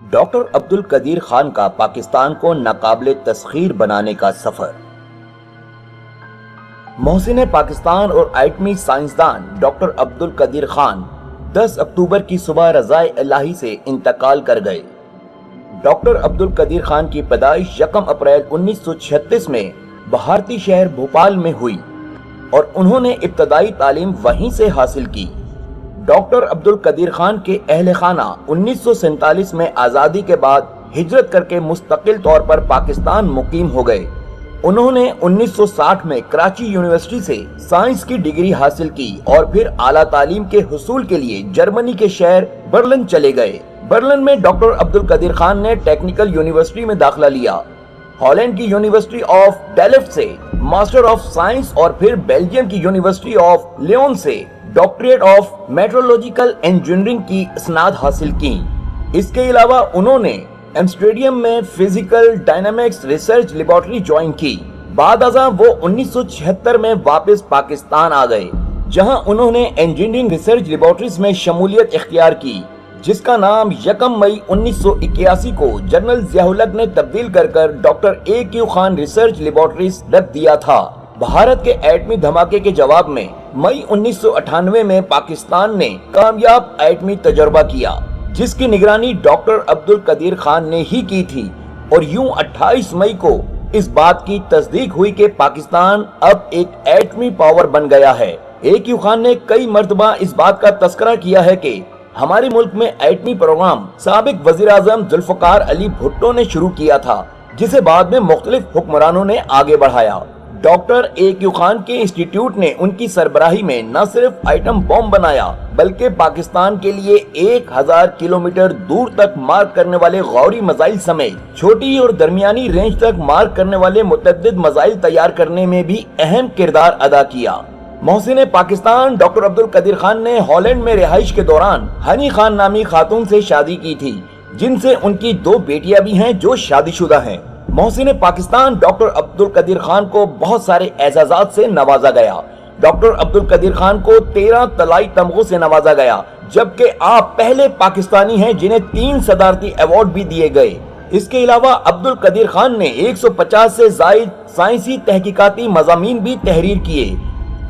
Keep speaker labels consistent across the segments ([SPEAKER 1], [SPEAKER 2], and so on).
[SPEAKER 1] Doctor Abdul قدیر خان کا پاکستان کو ناقابل تسخیر بنانے کا سفر۔ محسن پاکستان اور ایٹمی سائنسدان ڈاکٹر عبدل قدیر خان 10 اکتوبر کی صبح رضائے الہی سے انتقال کر گئے۔ ڈاکٹر عبدل قدیر خان کی پیدائش 1 اپریل 1936 میں بھارتی شہر بھوپال میں ہوئی اور انہوں نے ابتدائی تعلیم وہیں سے حاصل کی۔ ڈاکٹر عبدل قدیر خان کے اہل خانہ 1947 میں آزادی کے بعد ہجرت کر کے مستقل طور پر پاکستان مقیم ہو گئے۔ انہوں نے 1960 میں کراچی یونیورسٹی سے سائنس کی ڈگری حاصل کی اور پھر اعلیٰ تعلیم کے حصول کے لیے جرمنی کے شہر برلن چلے گئے۔ برلن میں ڈاکٹر عبدل قدیر خان نے ٹیکنیکل یونیورسٹی میں داخلہ لیا، ہالینڈ کی یونیورسٹی آف ڈیلفٹ سے ماسٹر آف سائنس اور پھر بیلجیم کی یونیورسٹی آف لیون سے ڈاکٹریٹ آف میٹرولوجیکل انجینئرنگ کی اسناد حاصل کی۔ اس کے علاوہ انہوں نے ایمسٹرڈیم میں physical dynamics research laboratory join کی۔ بعد ازاں وہ 1976 میں واپس پاکستان آ گئے، جہاں انہوں نے انجینئرنگ ریسرچ لیبارٹریز میں شمولیت اختیار کی، جس کا نام 1 مئی 1981 کو جنرل ضیاء الحق نے تبدیل کر doctor A.Q. Khan research laboratories رکھ دیا تھا۔ بھارت کے ایٹمی دھماکے کے جواب میں مئی 1998 میں پاکستان نے کامیاب ایٹمی تجربہ کیا، جس کی نگرانی ڈاکٹر عبدل قدیر خان نے ہی کی تھی، اور یوں 28 مئی کو اس بات کی تصدیق ہوئی کہ پاکستان اب ایک ایٹمی پاور بن گیا ہے۔ A.Q. خان نے کئی مرتبہ اس بات کا تذکرہ کیا ہے کہ ہمارے ملک میں ایٹمی پروگرام سابق وزیر اعظم ذوالفقار علی بھٹو نے شروع کیا تھا، جسے بعد میں مختلف حکمرانوں نے آگے بڑھایا۔ Doctor A.Q. خان کے انسٹیٹیوٹ نے ان کی سربراہی میں نہ صرف ایٹم بم بنایا بلکہ پاکستان کے لیے 1000 کلومیٹر دور تک مار کرنے والے غوری میزائل سمیت چھوٹی اور درمیانی رینج تک مار کرنے والے متعدد میزائل تیار کرنے میں بھی اہم کردار ادا کیا۔ محسن پاکستان ڈاکٹر عبدل قدیر خان نے ہالینڈ میں رہائش کے دوران ہنی خان نامی خاتون سے شادی کی تھی، جن سے ان کی 2 بیٹیاں بھی ہیں جو شادی شدہ ہیں۔ محسن پاکستان ڈاکٹر عبدل قدیر خان کو بہت سارے اعزازات سے نوازا گیا۔ ڈاکٹر عبدل قدیر خان کو 13 طلائی تمغوں سے نوازا گیا، جبکہ آپ پہلے پاکستانی ہیں جنہیں 3 صدارتی ایوارڈ بھی دیے گئے۔ اس کے علاوہ عبدل قدیر خان نے 150 سے زائد سائنسی تحقیقاتی مضامین بھی تحریر کیے۔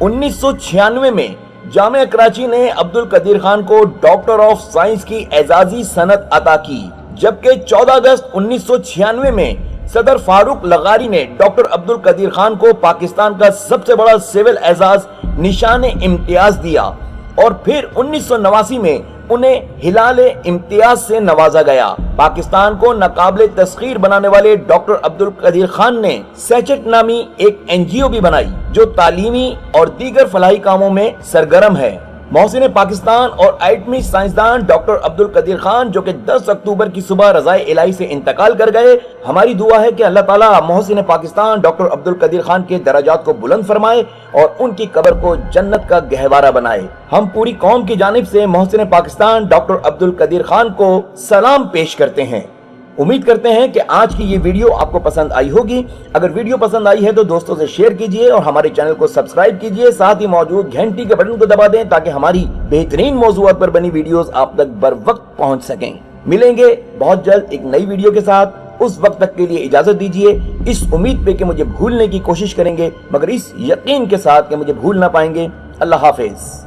[SPEAKER 1] 1996 میں جامعہ کراچی نے عبدل قدیر خان کو ڈاکٹر آف سائنس کی اعزازی سند عطا کی، جبکہ 14 اگست 1996 میں صدر فاروق لغاری نے ڈاکٹر عبدل قدیر خان کو پاکستان کا سب سے بڑا سول اعزاز نشان امتیاز دیا، اور پھر 1989 میں انہیں ہلال امتیاز سے نوازا گیا۔ پاکستان کو ناقابل تسخیر بنانے والے ڈاکٹر عبدل قدیر خان نے سیچٹ نامی ایک NGO بھی بنائی جو تعلیمی اور دیگر فلاحی کاموں میں سرگرم ہے۔ محسن پاکستان اور ایٹمی سائنسدان ڈاکٹر عبدل قدیر خان جو کہ 10 اکتوبر کی صبح رضائے الہی سے انتقال کر گئے، ہماری دعا ہے کہ اللہ تعالیٰ محسن پاکستان ڈاکٹر عبدل قدیر خان کے درجات کو بلند فرمائے اور ان کی قبر کو جنت کا گہوارہ بنائے۔ ہم پوری قوم کی جانب سے محسن پاکستان ڈاکٹر عبدل قدیر خان کو سلام پیش کرتے ہیں۔ امید کرتے ہیں کہ آج کی یہ ویڈیو آپ کو پسند آئی ہوگی۔ اگر ویڈیو پسند آئی ہے تو دوستوں سے شیئر کیجئے اور ہمارے چینل کو سبسکرائب کیجئے، ساتھ ہی موجود گھنٹی کے بٹن کو دبا دیں تاکہ ہماری بہترین موضوعات پر بنی ویڈیوز آپ تک بر وقت پہنچ سکیں۔ ملیں گے بہت جلد ایک نئی ویڈیو کے ساتھ، اس وقت تک کے لیے اجازت دیجئے، اس امید پہ کہ مجھے بھولنے کی کوشش کریں گے، مگر اس یقین کے ساتھ کہ مجھے بھول نہ پائیں گے۔ اللہ حافظ۔